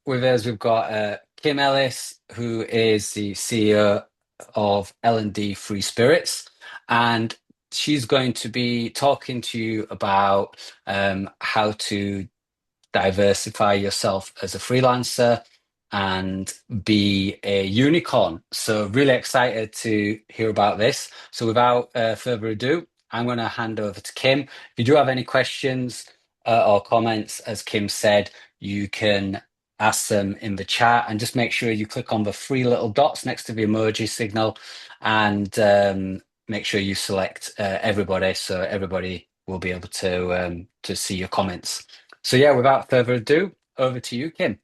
With us, we've got Kim Ellis, who is the CEO of L&D Free Spirits, and she's going to be talking to you about how to diversify yourself as a freelancer and be a unicorn. So, really excited to hear about this. So, without further ado, I'm going to hand over to Kim. If you do have any questions or comments, as Kim said, you can ask them in the chat and just make sure you click on the three little dots next to the emoji signal and make sure you select everybody so everybody will be able to see your comments. So yeah, without further ado, over to you, Kim.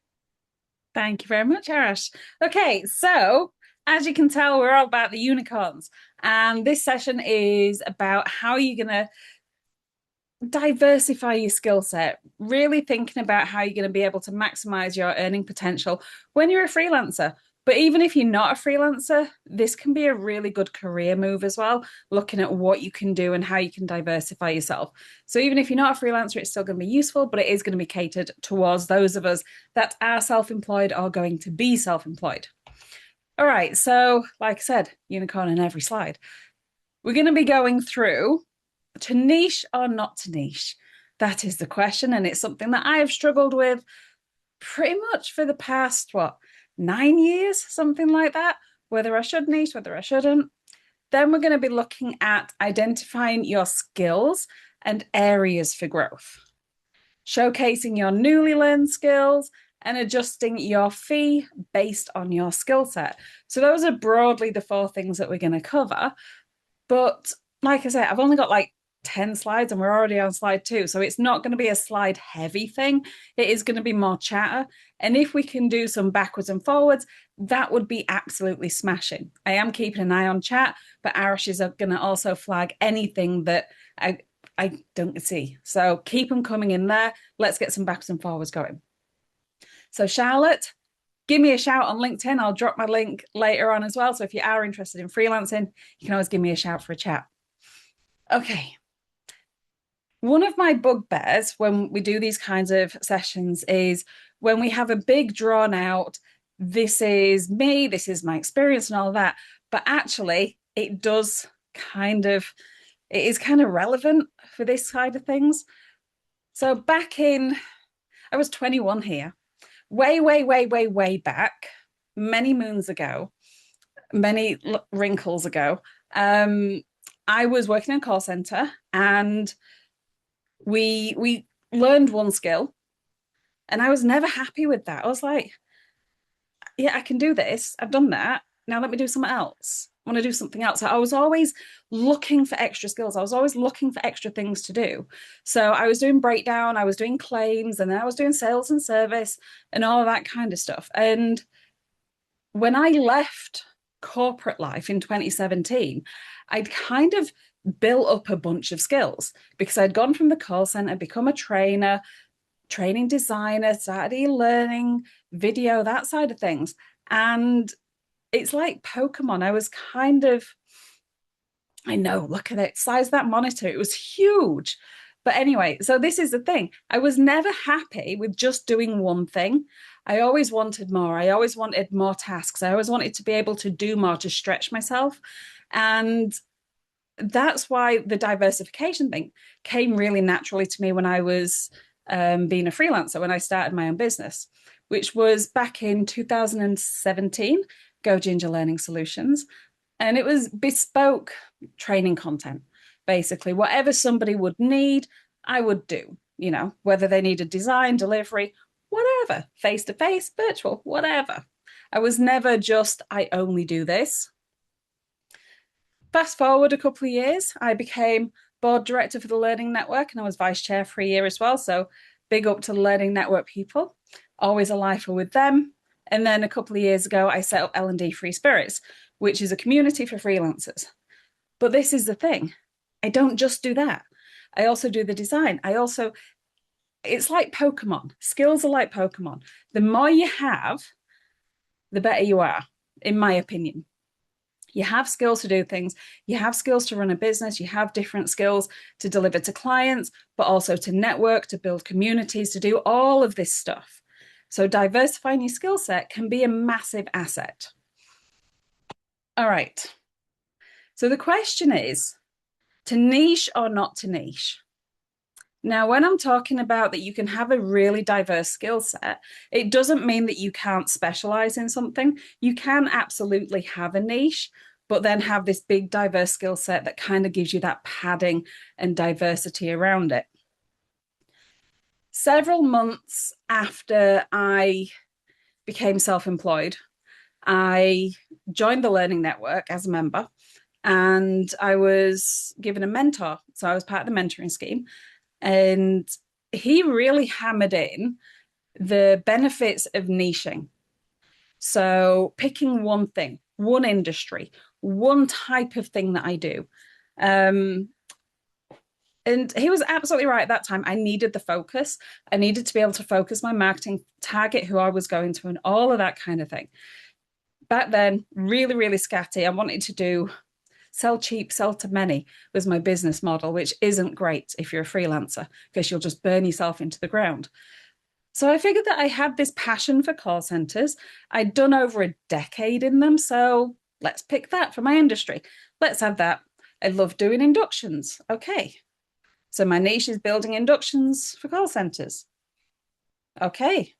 Thank you very much, Arash. Okay, so as you can tell, we're all about the unicorns. And this session is about how you're going to diversify your skill set, really thinking about how you're going to be able to maximize your earning potential when you're a freelancer. But even if you're not a freelancer, this can be a really good career move as well, looking at what you can do and how you can diversify yourself. So even if you're not a freelancer, it's still going to be useful, but it is going to be catered towards those of us that are self-employed or going to be self-employed. All right, so like I said, unicorn in every slide. We're going to be going through to niche or not to niche. That is the question, and it's something that I have struggled with pretty much for the past, 9 years, something like that, whether I should niche, whether I shouldn't. Then we're going to be looking at identifying your skills and areas for growth, showcasing your newly learned skills, and adjusting your fee based on your skill set. So those are broadly the four things that we're going to cover. But like I said, I've only got like 10 slides and we're already on slide 2. So it's not going to be a slide heavy thing. It is going to be more chatter. And if we can do some backwards and forwards, that would be absolutely smashing. I am keeping an eye on chat, but Arash is going to also flag anything that I don't see. So keep them coming in there. Let's get some backwards and forwards going. So Charlotte, give me a shout on LinkedIn. I'll drop my link later on as well. So if you are interested in freelancing, you can always give me a shout for a chat. Okay. One of my bugbears when we do these kinds of sessions is when we have a big drawn out, this is me, this is my experience and all that. But actually, it is kind of relevant for this side of things. So I was 21 here, way back, many moons ago, many wrinkles ago. I was working in a call center and we learned one skill and I was never happy with that. I was like, yeah, I can do this. I've done that. Now let me do something else. I want to do something else. So I was always looking for extra skills. I was always looking for extra things to do. So I was doing breakdown, I was doing claims, and then I was doing sales and service and all of that kind of stuff. And when I left corporate life in 2017, I'd kind of built up a bunch of skills because I'd gone from the call center, become a trainer, training designer, started eLearning, video, that side of things. And it's like Pokemon. I know, look at it, size of that monitor. It was huge. But anyway, so this is the thing. I was never happy with just doing one thing. I always wanted more. I always wanted more tasks. I always wanted to be able to do more, to stretch myself. And that's why the diversification thing came really naturally to me when I was being a freelancer, when I started my own business, which was back in 2017, Go Ginger Learning Solutions. And it was bespoke training content. Basically, whatever somebody would need, I would do, whether they needed design, delivery, whatever, face to face, virtual, whatever. I was never just, I only do this. Fast forward a couple of years, I became board director for the Learning Network and I was vice chair for a year as well. So big up to the Learning Network people, always a lifer with them. And then a couple of years ago, I set up L&D Free Spirits, which is a community for freelancers. But this is the thing. I don't just do that. I also do the design. It's like Pokemon. Skills are like Pokemon. The more you have, the better you are, in my opinion. You have skills to do things. You have skills to run a business. You have different skills to deliver to clients, but also to network, to build communities, to do all of this stuff. So diversifying your skill set can be a massive asset. All right. So the question is to niche or not to niche? Now, when I'm talking about that you can have a really diverse skill set, it doesn't mean that you can't specialize in something. You can absolutely have a niche, but then have this big diverse skill set that kind of gives you that padding and diversity around it. Several months after I became self employed, I joined the Learning Network as a member and I was given a mentor. So I was part of the mentoring scheme. And he really hammered in the benefits of niching. So picking one thing, one industry, one type of thing that I do. Um, and he was absolutely right at that time. I needed the focus. I needed to be able to focus my marketing, target who I was going to, and all of that kind of thing. Back then, really, really scatty. I wanted to do sell cheap, sell to many was my business model, which isn't great if you're a freelancer because you'll just burn yourself into the ground. So I figured that I had this passion for call centers. I'd done over a decade in them. So let's pick that for my industry. Let's have that. I love doing inductions. Okay. So my niche is building inductions for call centers. Okay.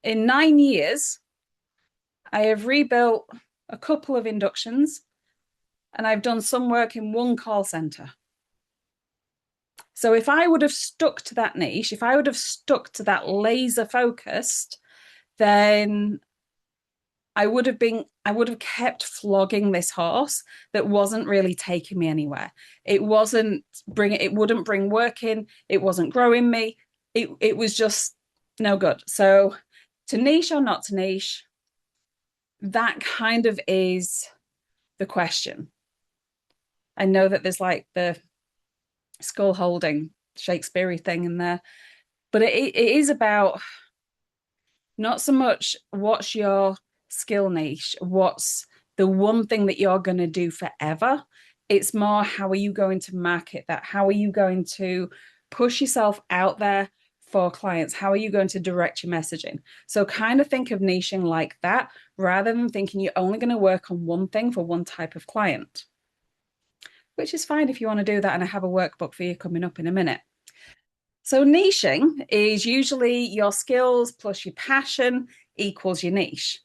In 9 years, I have rebuilt a couple of inductions and I've done some work in one call center. So if I would have stuck to that niche, if I would have stuck to that laser focused, then I would have kept flogging this horse that wasn't really taking me anywhere. It wouldn't bring work in, it wasn't growing me. It was just no good. So to niche or not to niche, that kind of is the question. I know that there's like the skull holding Shakespeare thing in there, but it is about not so much what's your skill niche, what's the one thing that you're going to do forever. It's more how are you going to market that? How are you going to push yourself out there for clients? How are you going to direct your messaging? So kind of think of niching like that rather than thinking you're only going to work on one thing for one type of client, which is fine if you want to do that. And I have a workbook for you coming up in a minute. So niching is usually your skills plus your passion equals your niche.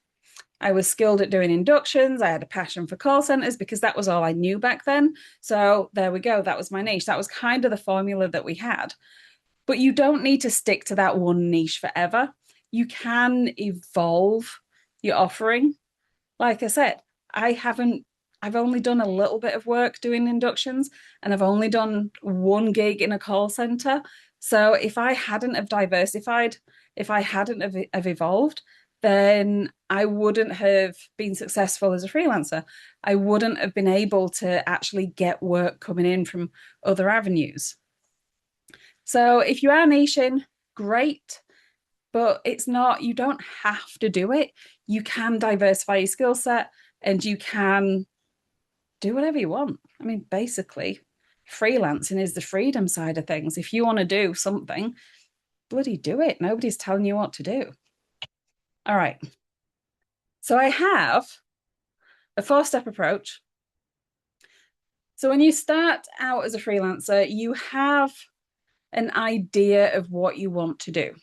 I was skilled at doing inductions. I had a passion for call centers because that was all I knew back then. So there we go. That was my niche. That was kind of the formula that we had. But you don't need to stick to that one niche forever. You can evolve your offering. Like I said, I've only done a little bit of work doing inductions and I've only done one gig in a call center. So if I hadn't have diversified, if I hadn't have evolved, then I wouldn't have been successful as a freelancer. I wouldn't have been able to actually get work coming in from other avenues. So if you are niching, great, but it's not, you don't have to do it. You can diversify your skill set and you can do whatever you want. I mean, basically, freelancing is the freedom side of things. If you want to do something, bloody do it. Nobody's telling you what to do. All right. So I have a 4-step approach. So when you start out as a freelancer, you have an idea of what you want to do.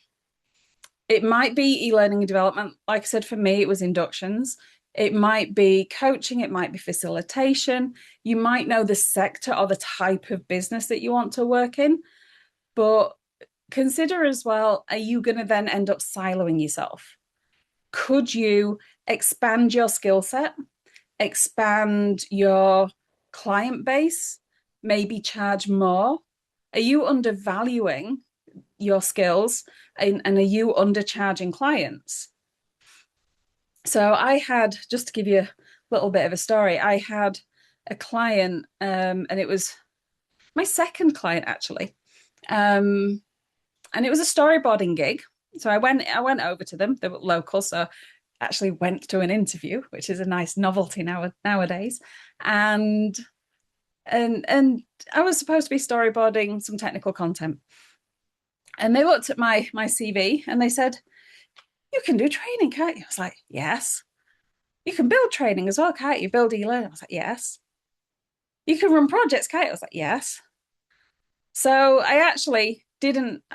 It might be e-learning and development. Like I said, for me, it was inductions. It might be coaching, it might be facilitation. You might know the sector or the type of business that you want to work in, but consider as well, are you going to then end up siloing yourself? Could you expand your skill set, expand your client base, maybe charge more? Are you undervaluing your skills and are you undercharging clients? So I had, just to give you a little bit of a story, I had a client, and it was my second client actually, and it was a storyboarding gig. So I went over to them. They were local, so actually went to an interview, which is a nice novelty nowadays. And and I was supposed to be storyboarding some technical content. And they looked at my CV and they said, "You can do training, can't you?" I was like, "Yes." "You can build training as well, can't you? Build eLearning." I was like, "Yes." "You can run projects, can't you?" I was like, "Yes." So I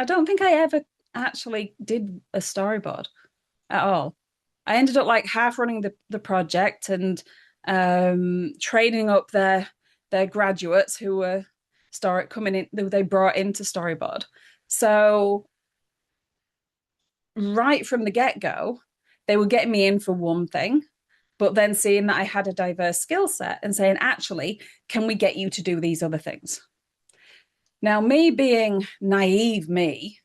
don't think I ever actually did a storyboard at all. I ended up like half running the project and training up their graduates who were coming in, who they brought into storyboard. So right from the get-go, they were getting me in for one thing, but then seeing that I had a diverse skill set and saying, actually, can we get you to do these other things? Now, me being naive, didn't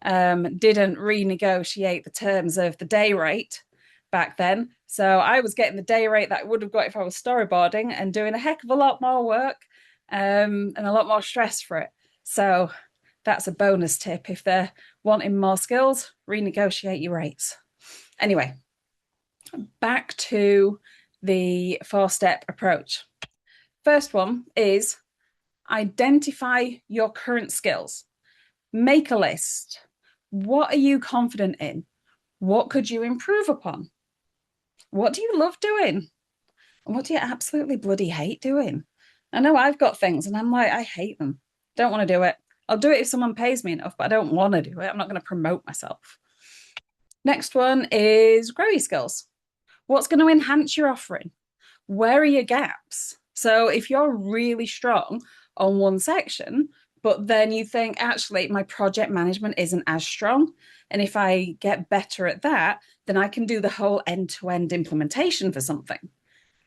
renegotiate the terms of the day rate back then. So I was getting the day rate that I would have got if I was storyboarding and doing a heck of a lot more work and a lot more stress for it. So that's a bonus tip. If they're wanting more skills, renegotiate your rates. Anyway, back to the 4-step approach. First one is identify your current skills. Make a list. What are you confident in? What could you improve upon? What do you love doing? And what do you absolutely bloody hate doing? I know I've got things and I'm like, I hate them. Don't want to do it. I'll do it if someone pays me enough, but I don't want to do it. I'm not going to promote myself. Next one is grow your skills. What's going to enhance your offering? Where are your gaps? So if you're really strong on one section, but then you think, actually, my project management isn't as strong. And if I get better at that, then I can do the whole end-to-end implementation for something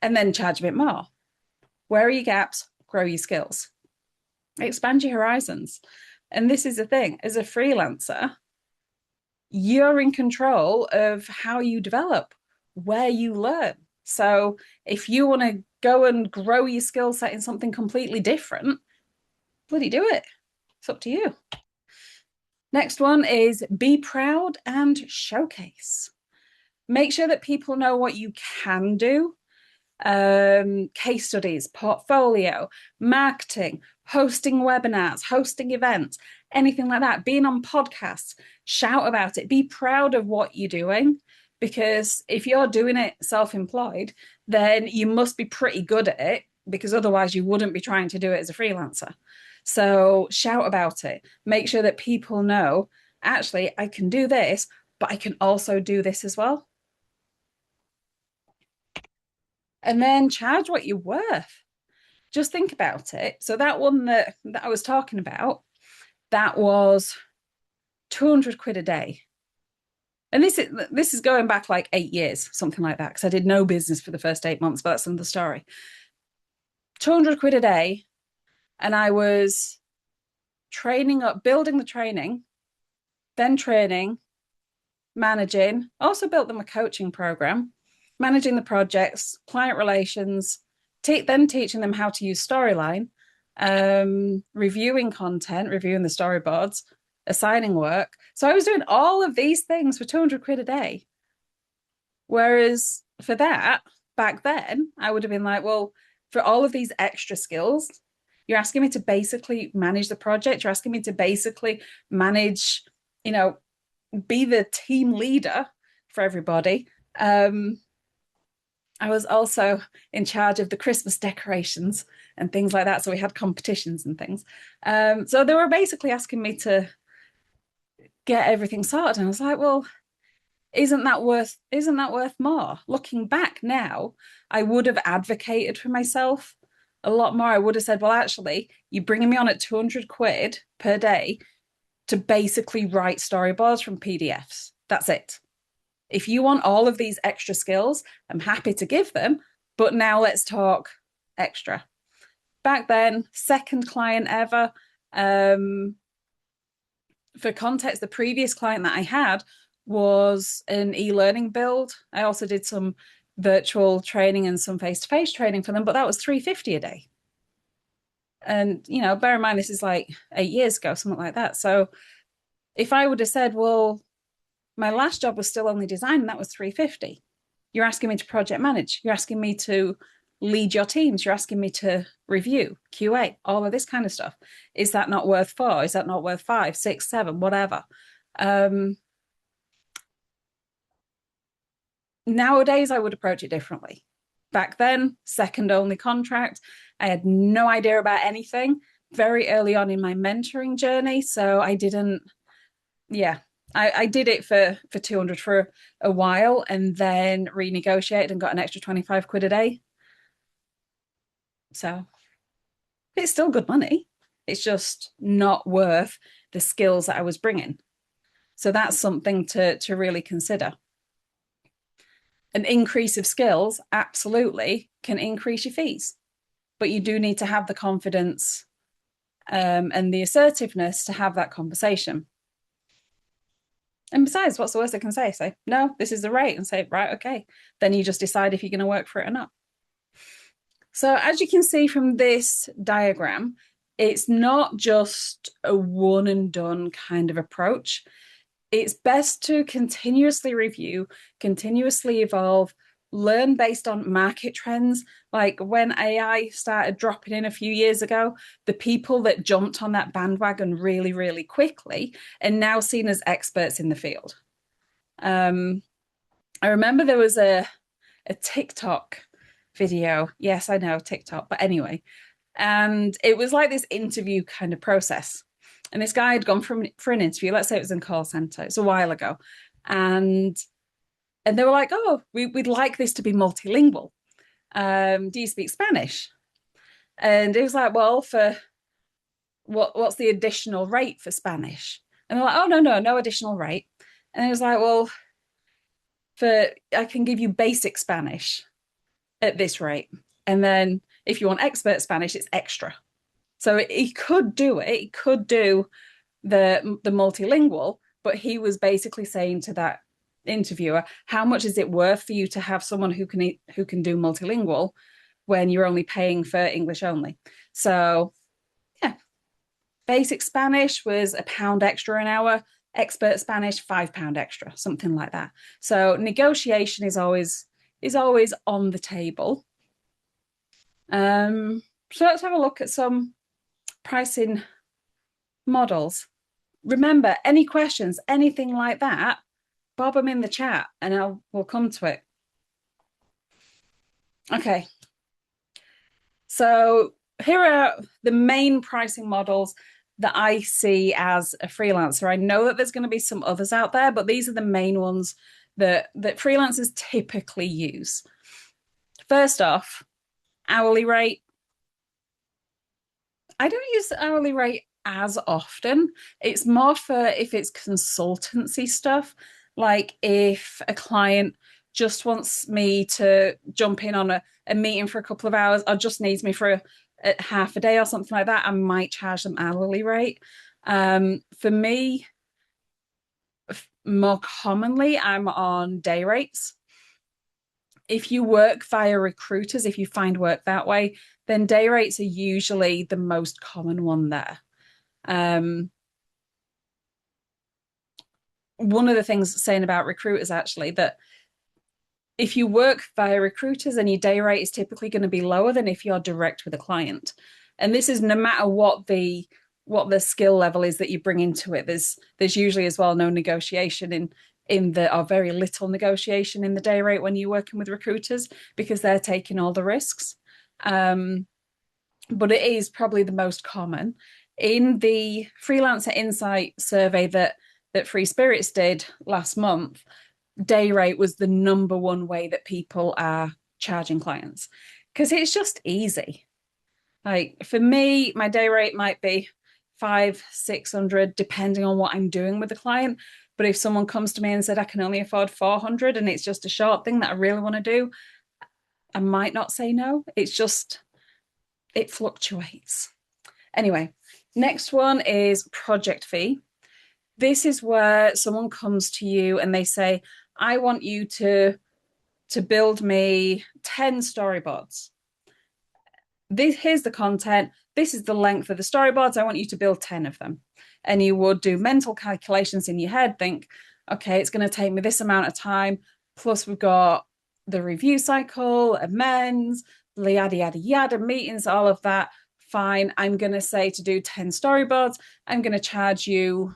and then charge a bit more. Where are your gaps? Grow your skills. Expand your horizons. And this is the thing, as a freelancer, you're in control of how you develop, where you learn. So if you want to go and grow your skill set in something completely different, bloody do it. It's up to you. Next one is be proud and showcase. Make sure that people know what you can do. Case studies, portfolio, marketing, hosting webinars, hosting events, anything like that, being on podcasts, shout about it, be proud of what you're doing. Because if you're doing it self-employed, then you must be pretty good at it, because otherwise you wouldn't be trying to do it as a freelancer. So shout about it. Make sure that people know, actually, I can do this, but I can also do this as well. And then charge what you're worth. Just think about it. So that one that I was talking about, that was 200 quid a day. And this is going back like 8 years, something like that, because I did no business for the first 8 months, but that's another story. 200 quid a day. And I was training up, building the training, then training, managing, also built them a coaching program, managing the projects, client relations, then teaching them how to use Storyline, reviewing content, reviewing the storyboards, assigning work. So I was doing all of these things for 200 quid a day. Whereas for that, back then, I would have been like, well, for all of these extra skills, you're asking me to basically manage the project. You're asking me to basically manage, be the team leader for everybody. I was also in charge of the Christmas decorations and things like that. So we had competitions and things. So they were basically asking me to get everything sorted. And I was like, well, isn't that worth more? Looking back now, I would have advocated for myself a lot more. I would have said, well, actually, you're bringing me on at 200 quid per day to basically write storyboards from PDFs. That's it. If you want all of these extra skills, I'm happy to give them, but now let's talk extra. Back then, second client ever. For context, the previous client that I had was an e-learning build. I also did some virtual training and some face-to-face training for them, but that was 350 a day. And, bear in mind, this is like 8 years ago, something like that. So if I would have said, well, my last job was still only design, and that was 350. You're asking me to project manage. You're asking me to lead your teams. You're asking me to review, QA, all of this kind of stuff. Is that not worth 4? Is that not worth 5, 6, 7, whatever? Um, Nowadays, I would approach it differently. Back then, second only contract. I had no idea about anything very early on in my mentoring journey. So I didn't, yeah, I did it for 200 for a while and then renegotiated and got an extra 25 quid a day. So it's still good money. It's just not worth the skills that I was bringing. So that's something to really consider. An increase of skills absolutely can increase your fees, but you do need to have the confidence and the assertiveness to have that conversation. And besides, what's the worst I can say? Say, no, this is the rate, and say, right, okay. Then you just decide if you're going to work for it or not. So as you can see from this diagram, it's not just a one and done kind of approach. It's best to continuously review, continuously evolve, learn based on market trends. Like when AI started dropping in a few years ago, the people that jumped on that bandwagon really, really quickly are now seen as experts in the field. I remember there was a TikTok video. Yes, I know TikTok, but anyway. And it was like this interview kind of process. And this guy had gone for an interview. Let's say it was in a call center. It's a while ago. And they were like, oh, we'd like this to be multilingual. Do you speak Spanish? And it was like, well, for what's the additional rate for Spanish? And they're like, oh, no additional rate. And it was like, well, I can give you basic Spanish at this rate. And then if you want expert Spanish, it's extra. So he could do it. He could do the multilingual, but he was basically saying to that interviewer, how much is it worth for you to have someone who can do multilingual when you're only paying for English only? So yeah, basic Spanish was £1 extra an hour, expert Spanish £5 extra, something like that. So negotiation is always on the table. So let's have a look at some pricing models. Remember, any questions, anything like that, bob them in the chat and we'll come to it. Okay. So here are the main pricing models that I see as a freelancer. I know that there's going to be some others out there, but these are the main ones that freelancers typically use. First off, hourly rate. I don't use the hourly rate as often. It's more for if it's consultancy stuff, like if a client just wants me to jump in on a meeting for a couple of hours or just needs me for a half a day or something like that, I might charge them hourly rate. For me, more commonly, I'm on day rates. If you work via recruiters, if you find work that way, then day rates are usually the most common one there. One of the things saying about recruiters actually that if you work via recruiters, then your day rate is typically going to be lower than if you're direct with a client. And this is no matter what the skill level is that you bring into it. There's usually as well no negotiation or very little negotiation in the day rate when you're working with recruiters because they're taking all the risks. But it is probably the most common. In the Freelancer Insight survey that Free Spirits did last month, day rate was the number one way that people are charging clients because it's just easy. Like for me, my day rate might be 500-600 depending on what I'm doing with the client. But if someone comes to me and said I can only afford 400 and it's just a short thing that I really want to do, I might not say no. It fluctuates. Anyway, next one is project fee. This is where someone comes to you and they say, I want you to build me 10 storyboards. Here's the content. This is the length of the storyboards. I want you to build 10 of them. And you would do mental calculations in your head, think, okay, it's going to take me this amount of time. Plus we've got the review cycle, amends, yada, yada, yada, meetings, all of that. Fine. I'm going to say to do 10 storyboards, I'm going to charge you,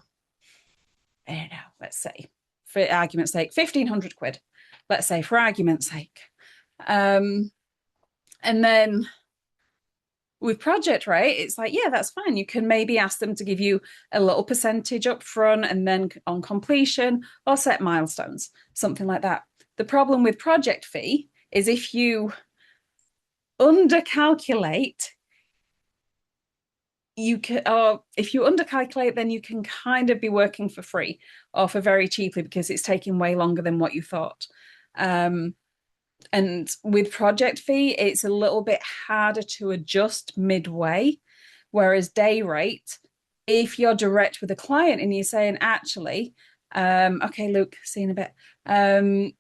I don't know, let's say, for argument's sake, 1,500 quid. Let's say, for argument's sake. And then with project rate, it's like, yeah, that's fine. You can maybe ask them to give you a little percentage up front and then on completion or set milestones, something like that. The problem with project fee is if you undercalculate, you can, or if you undercalculate, then you can kind of be working for free or for very cheaply because it's taking way longer than what you thought. And with project fee, it's a little bit harder to adjust midway. Whereas day rate, if you're direct with a client and you're saying, actually, okay, Luke, see you in a bit.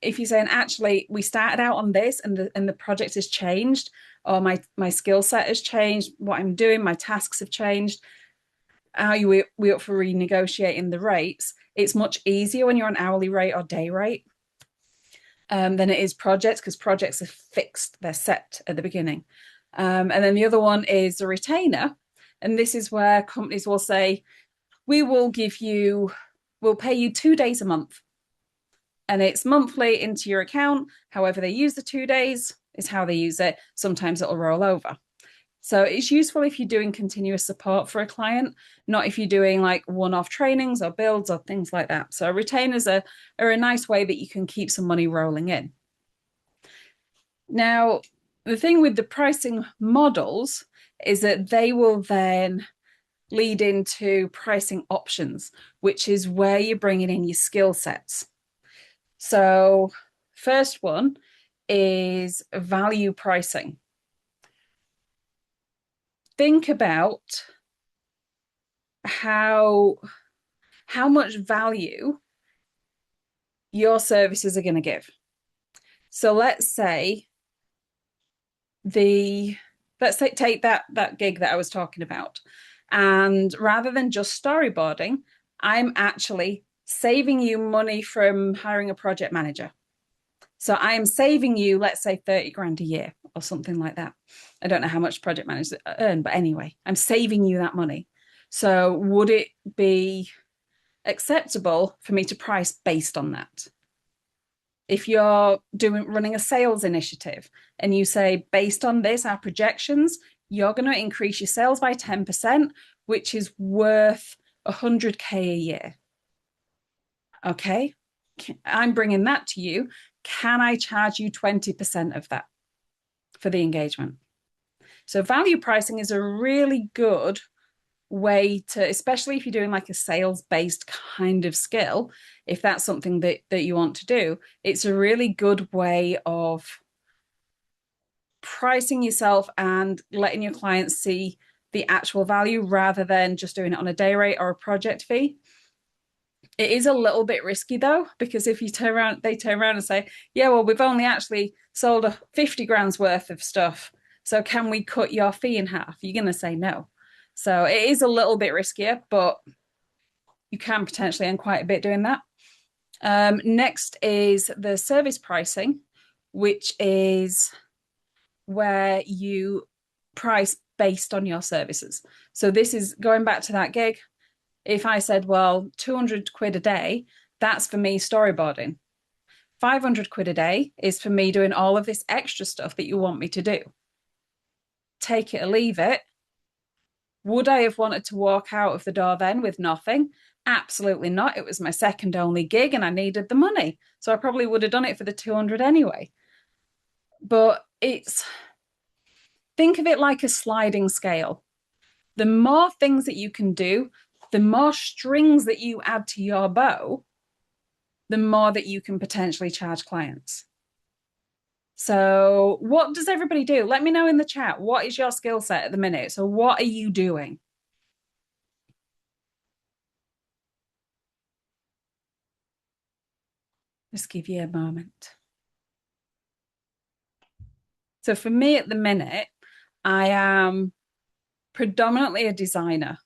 If you're saying, actually, we started out on this and the project has changed, or my skill set has changed, what I'm doing, my tasks have changed, are we up for renegotiating the rates? It's much easier when you're on hourly rate or day rate than it is projects, because projects are fixed, they're set at the beginning. And then the other one is a retainer. And this is where companies will say, we'll pay you 2 days a month. And it's monthly into your account. However they use the 2 days is how they use it. Sometimes it'll roll over. So it's useful if you're doing continuous support for a client, not if you're doing like one-off trainings or builds or things like that. So retainers are a nice way that you can keep some money rolling in. Now, the thing with the pricing models is that they will then lead into pricing options, which is where you're bringing in your skill sets. So first one is value pricing. Think about how much value your services are going to give. So let's say take that gig that I was talking about, and rather than just storyboarding, I'm actually saving you money from hiring a project manager. So I am saving you, let's say, 30 grand a year or something like that. I don't know how much project managers earn, but anyway, I'm saving you that money. So would it be acceptable for me to price based on that? If you're running a sales initiative and you say, based on this, our projections, you're going to increase your sales by 10%, which is worth 100K a year. Okay, I'm bringing that to you. Can I charge you 20% of that for the engagement? So value pricing is a really good way to, especially if you're doing like a sales-based kind of skill, if that's something that you want to do, it's a really good way of pricing yourself and letting your clients see the actual value rather than just doing it on a day rate or a project fee. It is a little bit risky though, because if they turn around and say, yeah, well, we've only actually sold 50 grand's worth of stuff, so can we cut your fee in half? You're going to say no. So it is a little bit riskier, but you can potentially earn quite a bit doing that. Next is the service pricing, which is where you price based on your services. So this is going back to that gig. If I said, well, 200 quid a day, that's for me storyboarding. 500 quid a day is for me doing all of this extra stuff that you want me to do. Take it or leave it. Would I have wanted to walk out of the door then with nothing? Absolutely not. It was my second only gig and I needed the money. So I probably would have done it for the 200 anyway. But think of it like a sliding scale. The more things that you can do, the more strings that you add to your bow, the more that you can potentially charge clients. So what does everybody do? Let me know in the chat. What is your skill set at the minute? So what are you doing? Just give you a moment. So for me at the minute, I am predominantly a designer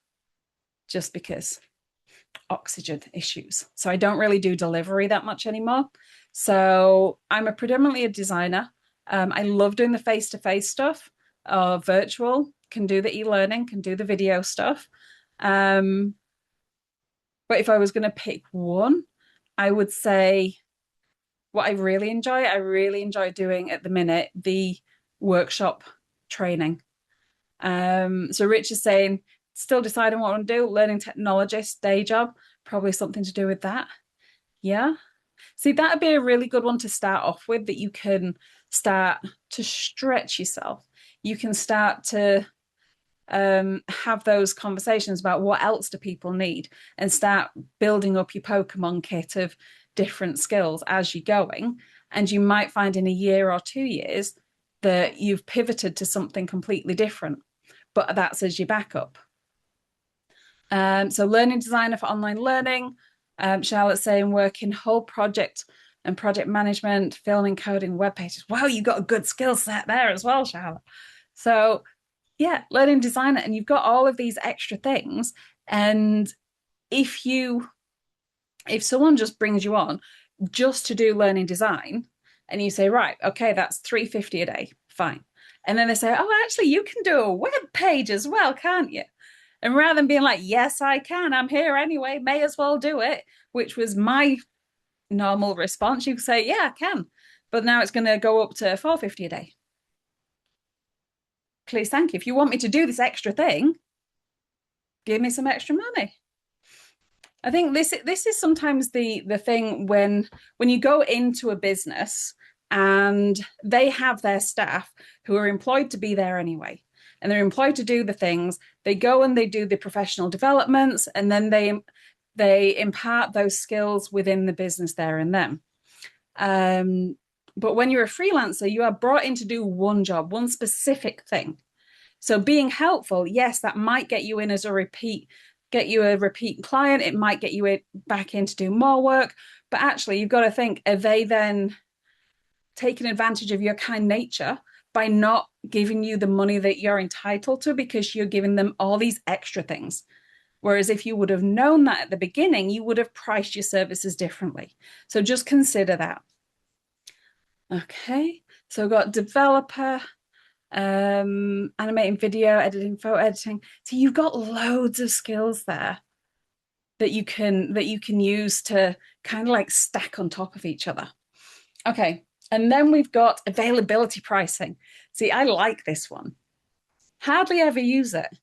just because oxygen issues. So I don't really do delivery that much anymore. So I'm predominantly a designer. I love doing the face-to-face stuff, virtual, can do the e-learning, can do the video stuff. Um, but if I was going to pick one, I would say what I really enjoy doing at the minute, the workshop training. So Rich is saying, still deciding what I want to do, learning technologist, day job, probably something to do with that. Yeah. See, that'd be a really good one to start off with, that you can start to stretch yourself. You can start to have those conversations about what else do people need, and start building up your Pokemon kit of different skills as you're going. And you might find in a year or 2 years that you've pivoted to something completely different, but that's as your backup. So learning designer for online learning. Charlotte's saying working whole project and project management, filming, coding, web pages. Wow, you've got a good skill set there as well, Charlotte. So yeah, learning designer, and you've got all of these extra things. And if someone just brings you on just to do learning design, and you say, right, okay, that's 350 a day, fine. And then they say, oh, actually, you can do a web page as well, can't you? And rather than being like, yes, I can, I'm here anyway, may as well do it, which was my normal response, you could say, yeah, I can. But now it's going to go up to 450 a day. Please, thank you. If you want me to do this extra thing, give me some extra money. I think this is sometimes the thing when you go into a business and they have their staff who are employed to be there anyway, and they're employed to do the things. They go and they do the professional developments, and then they impart those skills within the business there and then. But when you're a freelancer, you are brought in to do one job, one specific thing. So being helpful, yes, that might get you in as a repeat client. It might get you back in to do more work. But actually, you've got to think, are they then taking advantage of your kind nature by not giving you the money that you're entitled to because you're giving them all these extra things? Whereas if you would have known that at the beginning, you would have priced your services differently. So just consider that. Okay, so we've got developer, animating video, editing, photo editing. So you've got loads of skills there that you can use to kind of like stack on top of each other. Okay, and then we've got availability pricing. See, I like this one. Hardly ever use it,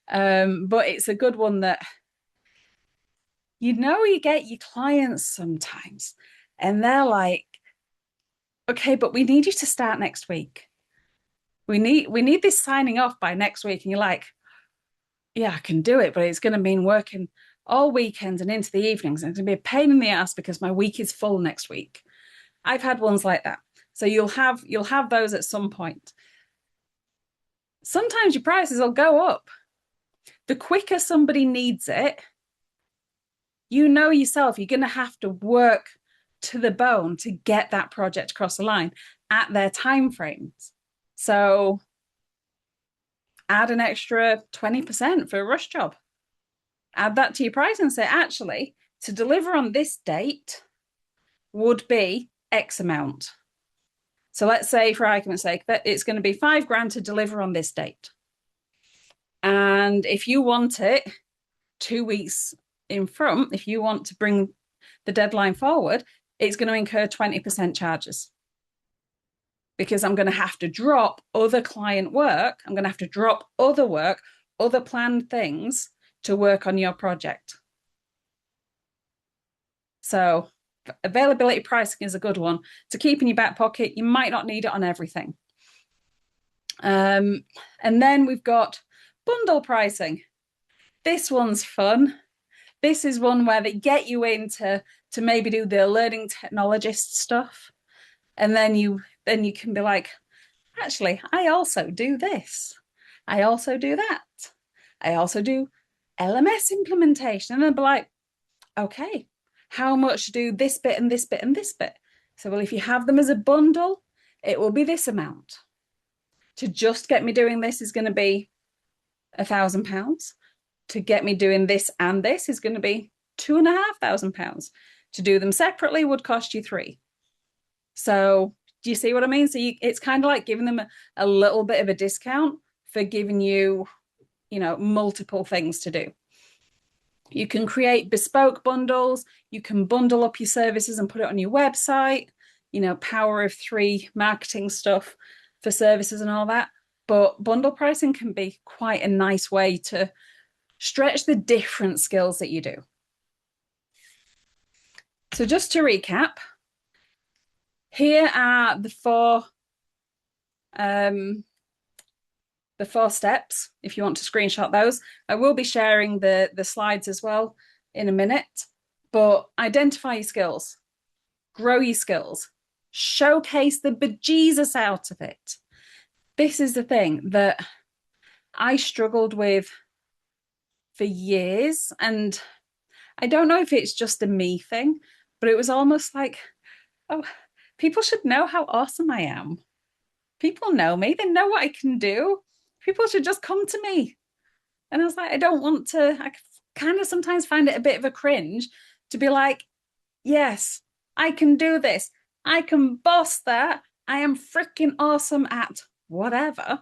but it's a good one that you get your clients sometimes, and they're like, okay, but we need you to start next week. We need this signing off by next week. And you're like, yeah, I can do it, but it's going to mean working all weekends and into the evenings. And it's going to be a pain in the ass because my week is full next week. I've had ones like that. So you'll have those at some point. Sometimes your prices will go up. The quicker somebody needs it, you know yourself, you're going to have to work to the bone to get that project across the line at their time frames. So add an extra 20% for a rush job. Add that to your price and say, actually, to deliver on this date would be X amount. So let's say, for argument's sake, that it's going to be $5,000 to deliver on this date. And if you want it 2 weeks in front, if you want to bring the deadline forward, it's going to incur 20% charges. Because I'm going to have to drop other client work. I'm going to have to drop other work, other planned things to work on your project. So availability pricing is a good one to keep in your back pocket. You might not need it on everything. And then we've got bundle pricing. This one's fun. This is one where they get you in to maybe do the learning technologist stuff. And then you can be like, actually, I also do this. I also do that. I also do LMS implementation. And they'll be like, okay, how much do this bit and this bit and this bit? So, well, if you have them as a bundle, it will be this amount. To just get me doing this is going to be £1,000. To get me doing this and this is going to be £2,500. To do them separately would cost you £3,000. So Do you see what I mean? So it's kind of like giving them a little bit of a discount for giving you, multiple things to do. You can create bespoke bundles. You can bundle up your services and put it on your website, power of three marketing stuff for services and all that. But bundle pricing can be quite a nice way to stretch the different skills that you do. So just to recap, here are um, the four steps. If you want to screenshot those, I will be sharing the slides as well in a minute. But identify your skills, grow your skills, showcase the bejesus out of it. This is the thing that I struggled with for years, and I don't know if it's just a me thing, but it was almost like, oh, people should know how awesome I am. People know me, they know what I can do. People should just come to me. And I was like, I don't want to, I kind of sometimes find it a bit of a cringe to be like, yes, I can do this. I can boss that. I am freaking awesome at whatever.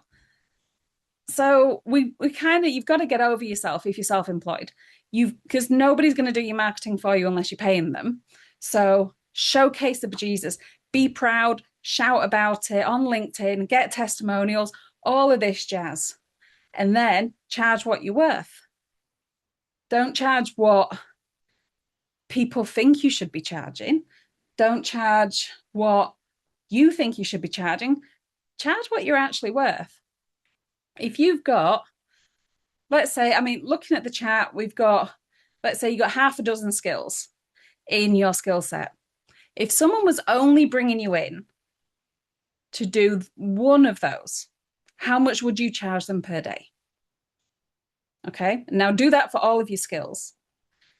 So we kind of, you've got to get over yourself if you're self-employed. Because nobody's going to do your marketing for you unless you're paying them. So showcase the bejesus, be proud, shout about it on LinkedIn, get testimonials, all of this jazz. And then charge what you're worth. Don't charge what people think you should be charging. Don't charge what you think you should be charging. Charge what you're actually worth. If you've got, let's say, I mean, looking at the chat, we've got, let's say you got half a dozen skills in your skill set. If someone was only bringing you in to do one of those, how much would you charge them per day? Okay, now do that for all of your skills.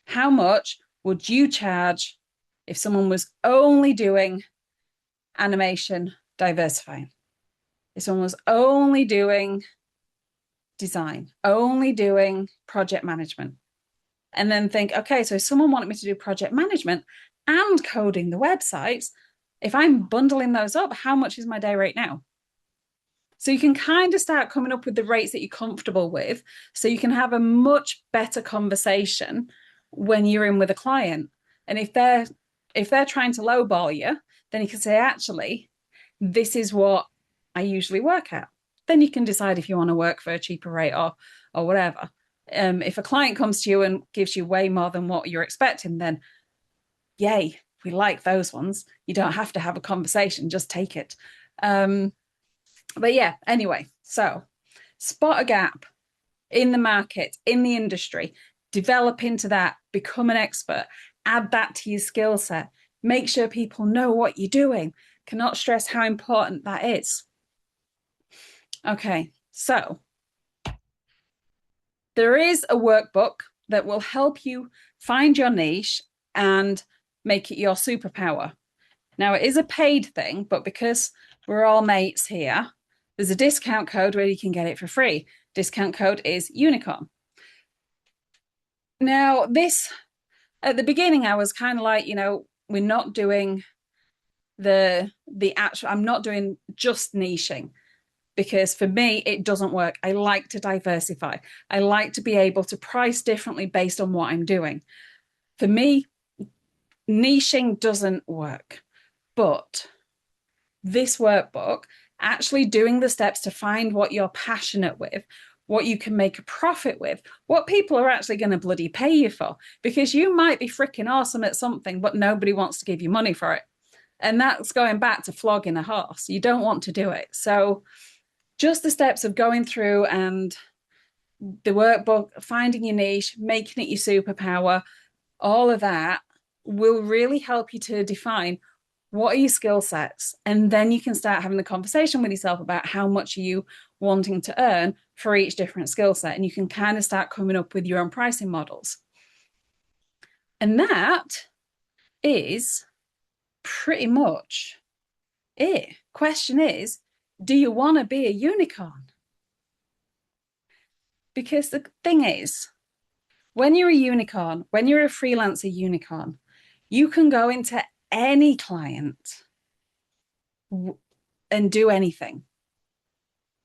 How much would you charge if someone was only doing animation diversifying? If someone was only doing design, only doing project management? And then think, okay, so if someone wanted me to do project management and coding the websites, if I'm bundling those up, how much is my day rate now? So you can kind of start coming up with the rates that you're comfortable with, so you can have a much better conversation when you're in with a client. And if they're trying to lowball you, then you can say, actually, this is what I usually work at. Then you can decide if you want to work for a cheaper rate or whatever. If a client comes to you and gives you way more than what you're expecting, then yay, we like those ones. You don't have to have a conversation, just take it. But yeah, anyway, so spot a gap in the market, in the industry, develop into that, become an expert, add that to your skill set, make sure people know what you're doing. Cannot stress how important that is. Okay, so there is a workbook that will help you find your niche and make it your superpower. Now, it is a paid thing, but because we're all mates here, there's a discount code where you can get it for free. Discount code is unicorn. Now, this, at the beginning, I was kind of like, we're not doing the actual, I'm not doing just niching, because for me, it doesn't work. I like to diversify. I like to be able to price differently based on what I'm doing. For me, niching doesn't work. But this workbook, actually doing the steps to find what you're passionate with, what you can make a profit with, what people are actually going to bloody pay you for, because you might be freaking awesome at something, but nobody wants to give you money for it. And that's going back to flogging a horse. You don't want to do it. So just the steps of going through and the workbook, finding your niche, making it your superpower, all of that will really help you to define what are your skill sets. And then you can start having the conversation with yourself about how much are you wanting to earn for each different skill set. And you can kind of start coming up with your own pricing models. And that is pretty much it. Question is, do you want to be a unicorn? Because the thing is, when you're a unicorn, when you're a freelancer unicorn, you can go into any client and do anything.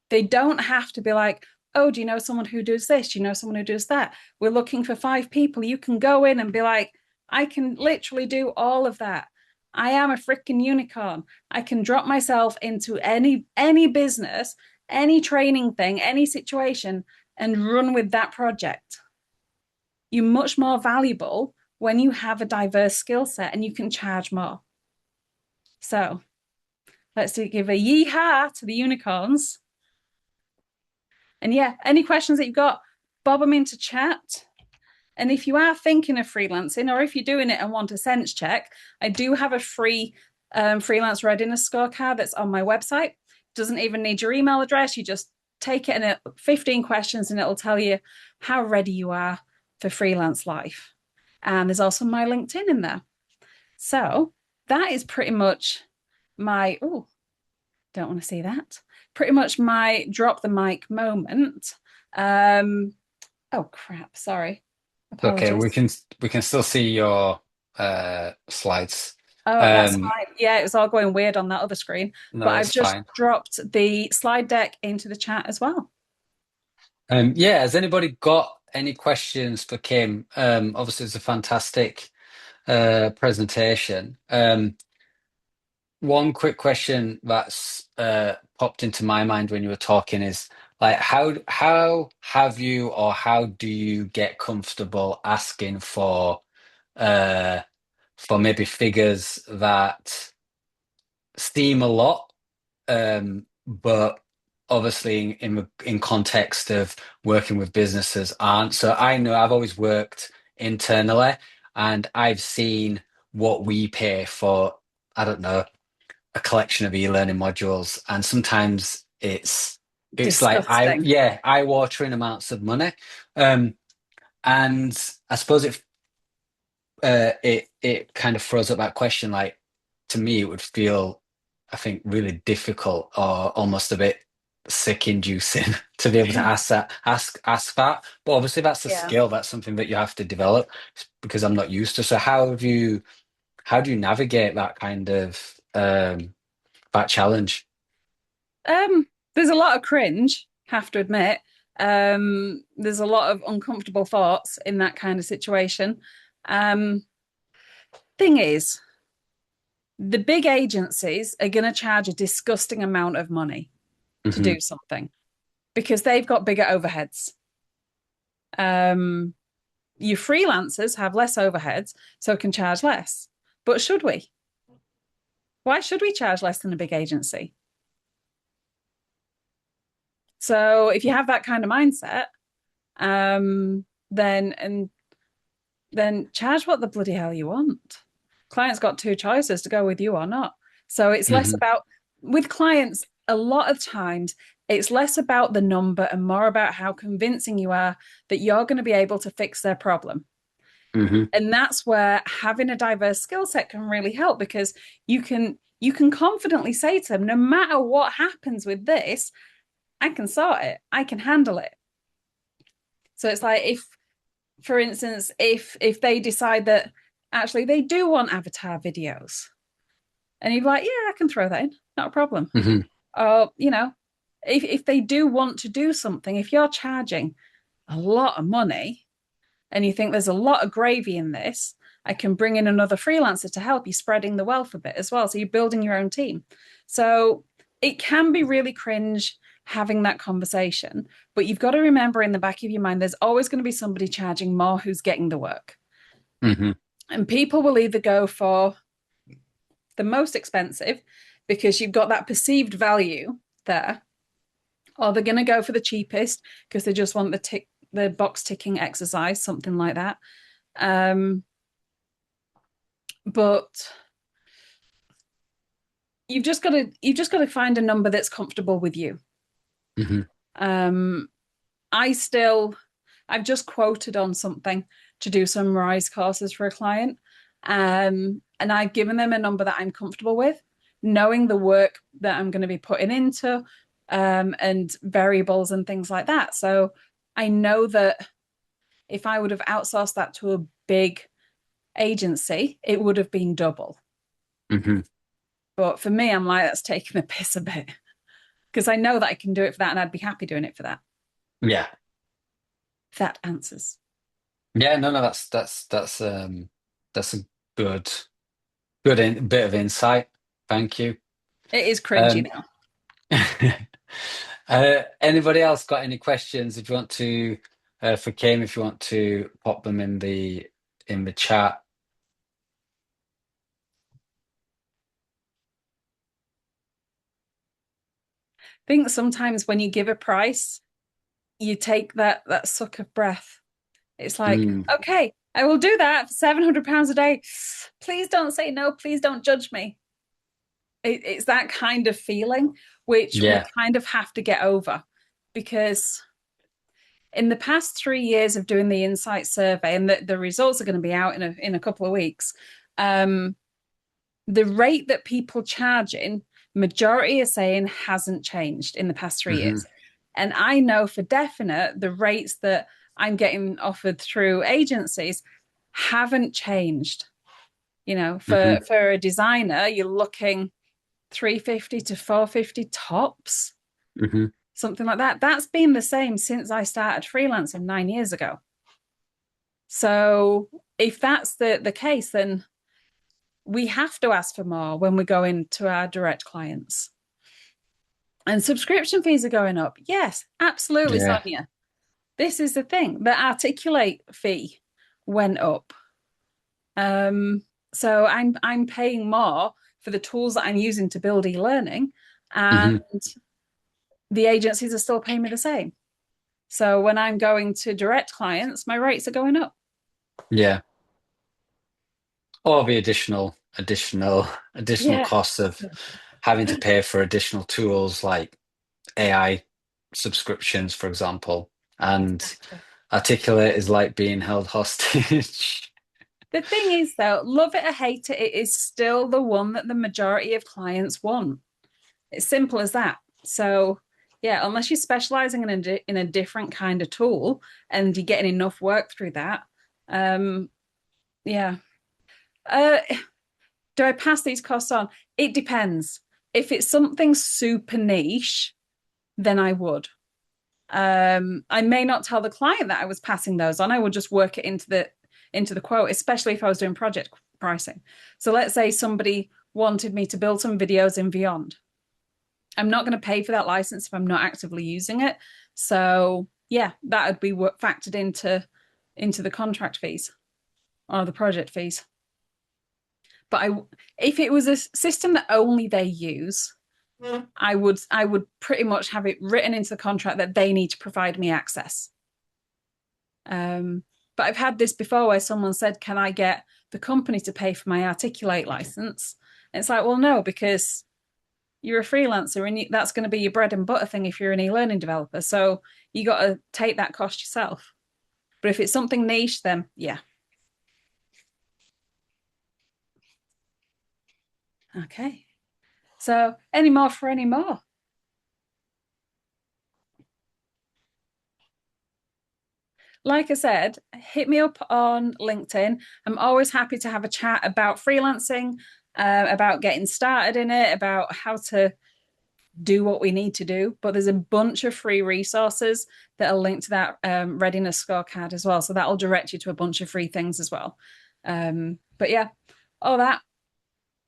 They don't have to be like, oh, do you know someone who does this? Do you know someone who does that? We're looking for 5 people. You can go in and be like, I can literally do all of that. I am a freaking unicorn. I can drop myself into any business, any training thing, any situation, and run with that project. You're much more valuable when you have a diverse skill set and you can charge more. So let's give a yeehaw to the unicorns. And yeah, any questions that you've got, bob them into chat. And if you are thinking of freelancing, or if you're doing it and want a sense check, I do have a free freelance readiness scorecard that's on my website. Doesn't even need your email address. You just take it in 15 questions and it'll tell you how ready you are for freelance life. And there's also my LinkedIn in there. So that is pretty much my, oh, don't want to see that. Pretty much my drop the mic moment. Oh crap, sorry. Okay, Apologies. we can still see your slides. Oh, that's Um, fine. Yeah, it was all going weird on that other screen, but no, I've it's just fine. dropped the slide deck into the chat as well. Yeah, has anybody got any questions for Kim? Obviously, it's a fantastic presentation. One quick question that's popped into my mind when you were talking is like how have you or how do you get comfortable asking uh for maybe figures that seem a lot, but obviously in context of working with businesses aren't. So I know I've always worked internally and I've seen what we pay for, I don't know, a collection of e-learning modules, and sometimes it's like Disgusting. eye-watering amounts of money. And I suppose it kind of throws up that question, like to me it would feel, I think, really difficult or almost a bit sick inducing to be able to ask that. But obviously that's a Yeah. skill, that's something that you have to develop because I'm not used to. So how do you navigate that kind of that challenge? There's a lot of cringe, have to admit. There's a lot of uncomfortable thoughts in that kind of situation. Um, Thing is, the big agencies are going to charge a disgusting amount of money to Hmm. do something because they've got bigger overheads. Um, you freelancers have less overheads, so can charge less. But should we? Why should we charge less than a big agency? So if you have that kind of mindset, then charge what the bloody hell you want. Clients got two choices to go with you or not. So it's less Hmm. about with clients, a lot of times it's less about the number and more about how convincing you are that you're going to be able to fix their problem. Hmm. And that's where having a diverse skill set can really help because you can confidently say to them, no matter what happens with this, I can sort it, I can handle it. So it's like if, for instance, if they decide that actually they do want avatar videos, and you're like, yeah, I can throw that in, not a problem. Hmm. Or if they do want to do something, if you're charging a lot of money and you think there's a lot of gravy in this, I can bring in another freelancer to help you spreading the wealth a bit as well. So you're building your own team. So it can be really cringe having that conversation, but you've got to remember in the back of your mind, there's always going to be somebody charging more who's getting the work. Hmm. And people will either go for the most expensive because you've got that perceived value there, or they're going to go for the cheapest because they just want the box ticking exercise, something like that. Um, but you've just got to find a number that's comfortable with you. Hmm. Um, I still I've just quoted on something to do some Rise courses for a client. And I've given them a number that I'm comfortable with, knowing the work that I'm going to be putting into and variables and things like that. So I know that if I would have outsourced that to a big agency, it would have been double. Hmm. But for me, I'm like, that's taking the piss a bit because I know that I can do it for that and I'd be happy doing it for that. Yeah. If that answers. Yeah, no, no, that's a good bit of insight. Thank you. It is cringy Um, now. anybody else got any questions? If you want to, for Kim, if you want to pop them in the chat. I think sometimes when you give a price, you take that suck of breath. It's like, Mm, okay, I will do that for £700 a day. Please don't say no. Please don't judge me. It's that kind of feeling, which we yeah. kind of have to get over because in the past 3 years of doing the insight survey, and the results are going to be out in a couple of weeks, the rate that people charge in, majority are saying hasn't changed in the past 3 years. Hmm. And I know for definite the rates that I'm getting offered through agencies haven't changed. You know, Hmm. for a designer, you're looking 350 to 450 tops, Hmm. something like that. That's been the same since I started freelancing 9 years ago. So if that's the case, then we have to ask for more when we go into our direct clients. And subscription fees are going up. Yes, absolutely, Yeah. Sonia. This is the thing. The Articulate fee went up. Um, so I'm paying more for the tools that I'm using to build e-learning, and Hmm. the agencies are still paying me the same. So when I'm going to direct clients, my rates are going up. Yeah. Or the additional Yeah, costs of having to pay for additional tools like AI subscriptions, for example. And exactly. Articulate is like being held hostage. The thing is, though, love it or hate it, it is still the one that the majority of clients want. It's simple as that. So, yeah, unless you're specializing in a different kind of tool and you're getting enough work through that, um, yeah. Uh, do I pass these costs on? It depends. If it's something super niche, then I would. I may not tell the client that I was passing those on. I would just work it into the quote, especially if I was doing project pricing. So let's say somebody wanted me to build some videos in Beyond. I'm not going to pay for that license if I'm not actively using it. So yeah, that would be factored into the contract fees or the project fees. But if it was a system that only they use, I would pretty much have it written into the contract that they need to provide me access. But I've had this before where someone said, "Can I get the company to pay for my Articulate license?" And it's like, well, no, because you're a freelancer and that's going to be your bread and butter thing if you're an e-learning developer. So you got to take that cost yourself. But if it's something niche, then yeah. Okay. So any more for any more? Like I said, hit me up on LinkedIn. I'm always happy to have a chat about freelancing, about getting started in it, about how to do what we need to do. But there's a bunch of free resources that are linked to that readiness scorecard as well. So that'll direct you to a bunch of free things as well. But yeah, all that.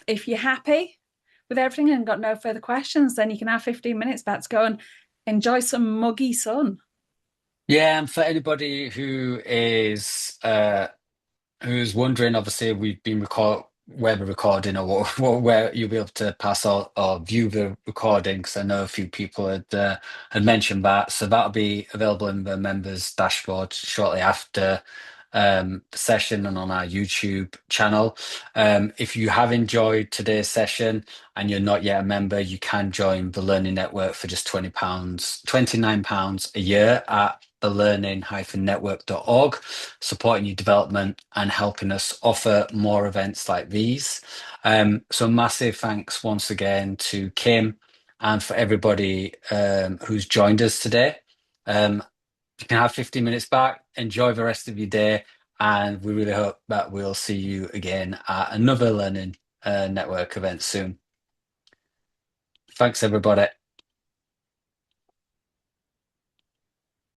If you're happy with everything and got no further questions, then you can have 15 minutes back to go and enjoy some muggy sun. Yeah, and for anybody who's wondering, obviously we've been where we're recording or where you'll be able to pass or view the recording because I know a few people had mentioned that. So that'll be available in the members dashboard shortly after the session and on our YouTube channel. If you have enjoyed today's session and you're not yet a member, you can join the Learning Network for just £20, £29 a year at thelearning-network.org, supporting your development and helping us offer more events like these. So massive thanks once again to Kim and for everybody who's joined us today. You can have 15 minutes back, enjoy the rest of your day, and we really hope that we'll see you again at another Learning Network event soon. Thanks, everybody.